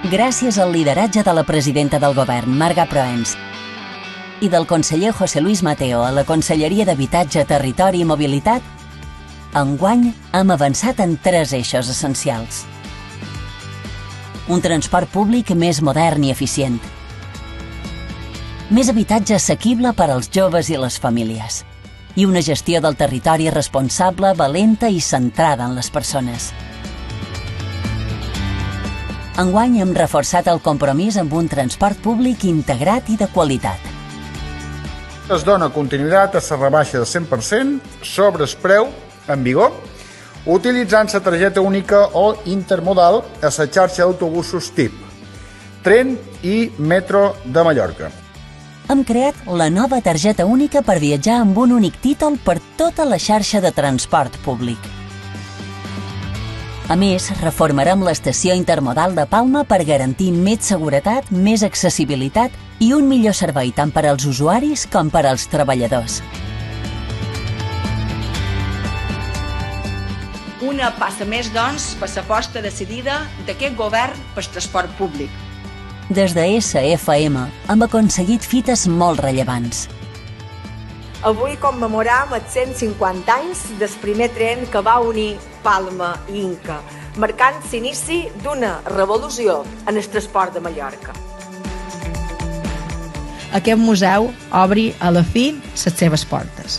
Gràcies al lideratge de la presidenta del govern, Marga Proens, i del conseller José Luis Mateo a la Conselleria d'Habitatge, Territori i Mobilitat, enguany hem avançat en 3 eixos essencials. Un transport públic més modern i eficient. Més habitatge assequible per als joves i les famílies. I una gestió del territori responsable, valenta i centrada en les persones. Enguany hem reforçat el compromís amb un transport públic integrat i de qualitat. Es dona continuïtat a la rebaixa del 100% sobre el preu en vigor, utilitzant la targeta única o intermodal a la xarxa d'autobusos TIP, Tren i Metro de Mallorca. Hem creat la nova targeta única per viatjar amb un únic títol per tota la xarxa de transport públic. A més, reformarem l'estació intermodal de Palma per garantir més seguretat, més accessibilitat i un millor servei tant per als usuaris com per als treballadors. Una passa més, doncs, per l'aposta decidida d'aquest govern pel transport públic. Des de SFM hem aconseguit fites molt rellevants. Avui commemoram els 150 anys del primer tren que va unir Palma i Inca, marcant l'inici d'una revolució en el transport de Mallorca. Aquest museu obri a la fi les seves portes,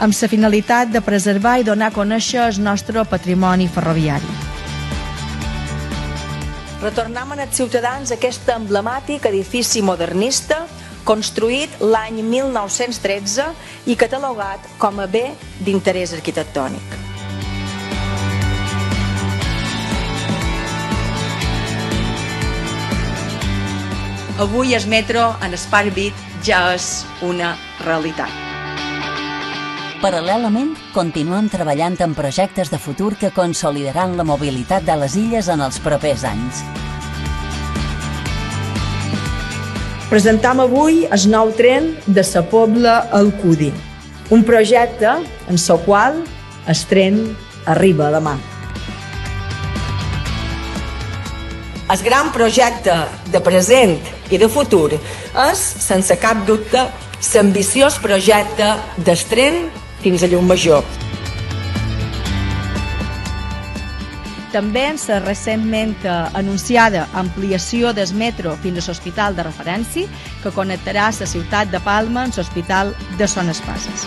amb la finalitat de preservar i donar a conèixer el nostre patrimoni ferroviari. Retornem als ciutadans aquest emblemàtic edifici modernista construït l'any 1913 i catalogat com a bé d'interès arquitectònic. Avui el metro en Espart Vic ja és una realitat. Paral·lelament, continuem treballant en projectes de futur que consolidaran la mobilitat de les illes en els propers anys. Presentam avui el nou tren de la Pobla al Cudi, un projecte en el qual el tren arriba demà. El gran projecte de present i de futur és, sense cap dubte, l'ambiciós projecte del tren fins a Llumajor. També en la recentment anunciada ampliació del metro fins a l'hospital de referència que connectarà la ciutat de Palma amb l'hospital de Son Espases.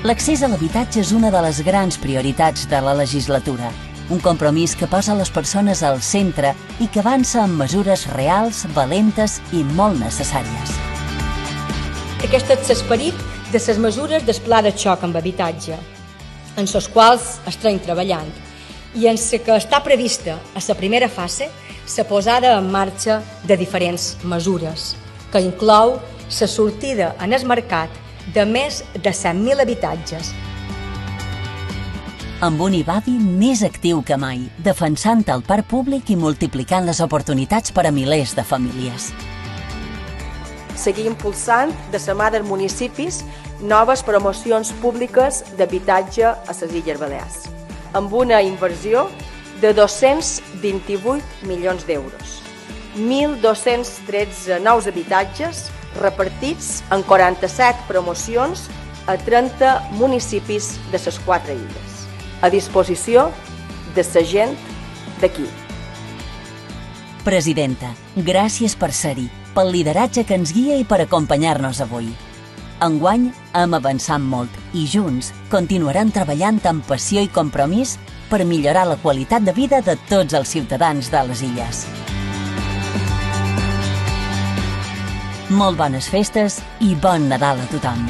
L'accés a l'habitatge és una de les grans prioritats de la legislatura, un compromís que posa les persones al centre i que avança amb mesures reals, valentes i molt necessàries. Aquest és l'esperit de les mesures del pla de xoc amb habitatge, en les quals estem treballant, i en la que està prevista a la primera fase la posada en marxa de diferents mesures, que inclou la sortida en el mercat de més de 100.000 habitatges. Amb un IBAVI més actiu que mai, defensant el parc públic i multiplicant les oportunitats per a milers de famílies. Seguir impulsant, de la mà dels municipis, noves promocions públiques d'habitatge a les Illes Balears, amb una inversió de 228 milions d'euros. 1.213 nous habitatges repartits en 47 promocions a 30 municipis de les 4 illes, a disposició de la gent d'aquí. Presidenta, gràcies per ser-hi, pel lideratge que ens guia i per acompanyar-nos avui. Enguany hem avançat molt i junts continuarem treballant amb passió i compromís per millorar la qualitat de vida de tots els ciutadans de les illes. Molt bones festes i bon Nadal a tothom!